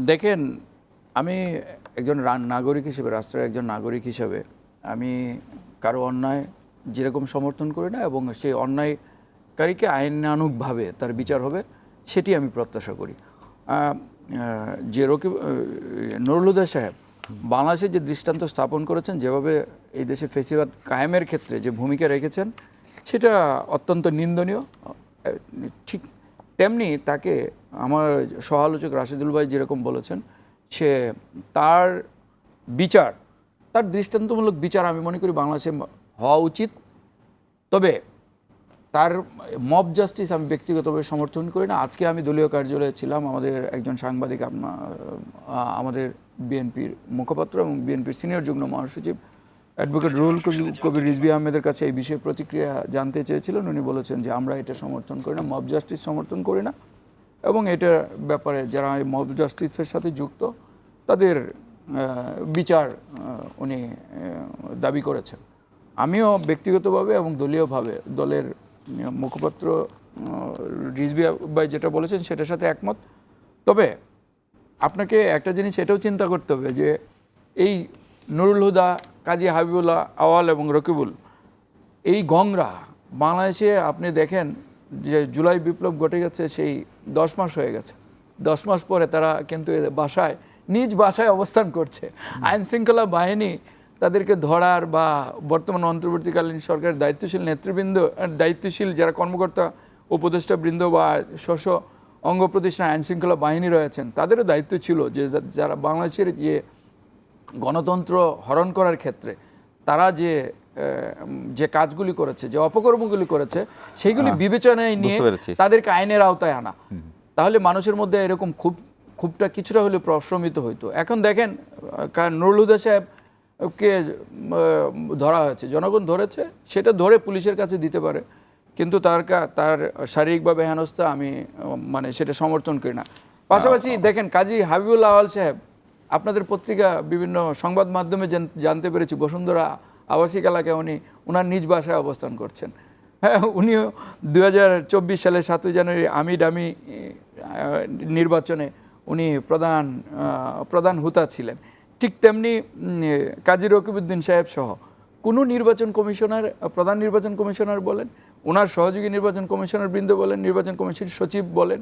দেখেন, আমি একজন নাগরিক হিসেবে, রাষ্ট্রের একজন নাগরিক হিসেবে আমি কারো অন্যায় যেরকম সমর্থন করি না, এবং সেই অন্যায়কারীকে আইনানুগভাবে তার বিচার হবে সেটি আমি প্রত্যাশা করি। যে নুরুল হুদা সাহেব বাংলাদেশে যে দৃষ্টান্ত স্থাপন করেছেন, যেভাবে এই দেশে ফেসিবাদ কায়েমের ক্ষেত্রে যে ভূমিকা রেখেছেন, সেটা অত্যন্ত নিন্দনীয়। ঠিক তেমনি তাকে আমার সহ-আলোচক রাশেদুল ভাই যেরকম বলেছেন, সে তার বিচার, তার দৃষ্টান্তমূলক বিচার আমি মনে করি বাংলাদেশে হওয়া উচিত। তবে তার মব জাস্টিস আমি ব্যক্তিগতভাবে সমর্থন করি না। আজকে আমি দলীয় কার্যালয়ে ছিলাম, আমাদের একজন সাংবাদিক আমাদের বিএনপির মুখপাত্র এবং বিএনপির সিনিয়র যুগ্ম মহাসচিব অ্যাডভোকেট রুহুল কবির রিজভী আহমেদের কাছে এই বিষয়ে প্রতিক্রিয়া জানতে চেয়েছিলেন। উনি বলেছেন যে আমরা এটা সমর্থন করি না, মব জাস্টিস সমর্থন করি না, এবং এটার ব্যাপারে যারা এই মব জাস্টিসের সাথে যুক্ত তাদের বিচার উনি দাবি করেছেন। আমিও ব্যক্তিগতভাবে এবং দলীয়ভাবে দলের মুখপাত্র রিজভী ভাই যেটা বলেছেন সেটার সাথে একমত। তবে আপনাকে একটা জিনিস এটাও চিন্তা করতে হবে যে এই নুরুল হুদা, কাজী হাবিবুল্লাহ আওয়াল এবং রকিবুল, এই গংরা বাংলাদেশে আপনি দেখেন যে জুলাই বিপ্লব ঘটে গেছে, সেই 10 মাস হয়ে গেছে। 10 মাস পরে তারা কিন্তু নিজ বাসায় অবস্থান করছে। আইন শৃঙ্খলা বাহিনী তাদেরকে ধরার বা বর্তমান অন্তর্বর্তীকালীন সরকারের দায়িত্বশীল নেতৃবৃন্দ, দায়িত্বশীল যারা কর্মকর্তা, উপদেষ্টা বৃন্দ বা স্ব অঙ্গ প্রতিষ্ঠান আইন শৃঙ্খলা বাহিনী রয়েছেন, তাদেরও দায়িত্ব ছিল যে যারা বাংলাদেশের যে গণতন্ত্র হরণ করার ক্ষেত্রে তারা যে কাজগুলি করেছে, যে অপকর্মগুলি করেছে, সেইগুলি বিবেচনায় নিয়ে তাদেরকে আইনের আওতায় আনা। তাহলে মানুষের মধ্যে এরকম খুবটা কিছুটা হলে প্রশমিত হইতো। এখন দেখেন, নুরুল হুদা সাহেবকে ধরা হয়েছে, জনগণ ধরেছে, সেটা ধরে পুলিশের কাছে দিতে পারে, কিন্তু তার শারীরিকভাবে হেনস্থা আমি সেটা সমর্থন করি না। পাশাপাশি দেখেন, কাজী হাবিবুল্লাহ আওয়াল সাহেব, আপনাদের পত্রিকা বিভিন্ন সংবাদ মাধ্যমে জানতে পেরেছি বসুন্ধরা আবাসিক এলাকায় উনার নিজ বাসায় অবস্থান করছেন। হ্যাঁ, উনিও 2024 সালে 7 জানুয়ারি আমিডামি নির্বাচনে উনি প্রধান হুতা ছিলেন। ঠিক তেমনি কাজী রকিবউদ্দিন সাহেব সহ কোনো নির্বাচন কমিশনার, প্রধান নির্বাচন কমিশনার বলেন, ওনার সহযোগী নির্বাচন কমিশনার বৃন্দ বলেন, নির্বাচন কমিশনের সচিব বলেন,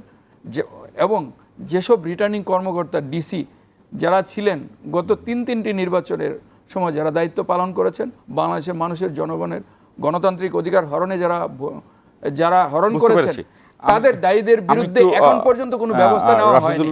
এবং যেসব রিটার্নিং কর্মকর্তা, ডিসি যারা ছিলেন গত তিনটি নির্বাচনের সময়, যারা দায়িত্ব পালন করেছেন, বাংলাদেশের মানুষের, জনগণের গণতান্ত্রিক অধিকার হরণে যারা হরণ করেছেন, তাদের দায়ীদের বিরুদ্ধে এখন পর্যন্ত কোনো ব্যবস্থা নেওয়া হয়নি।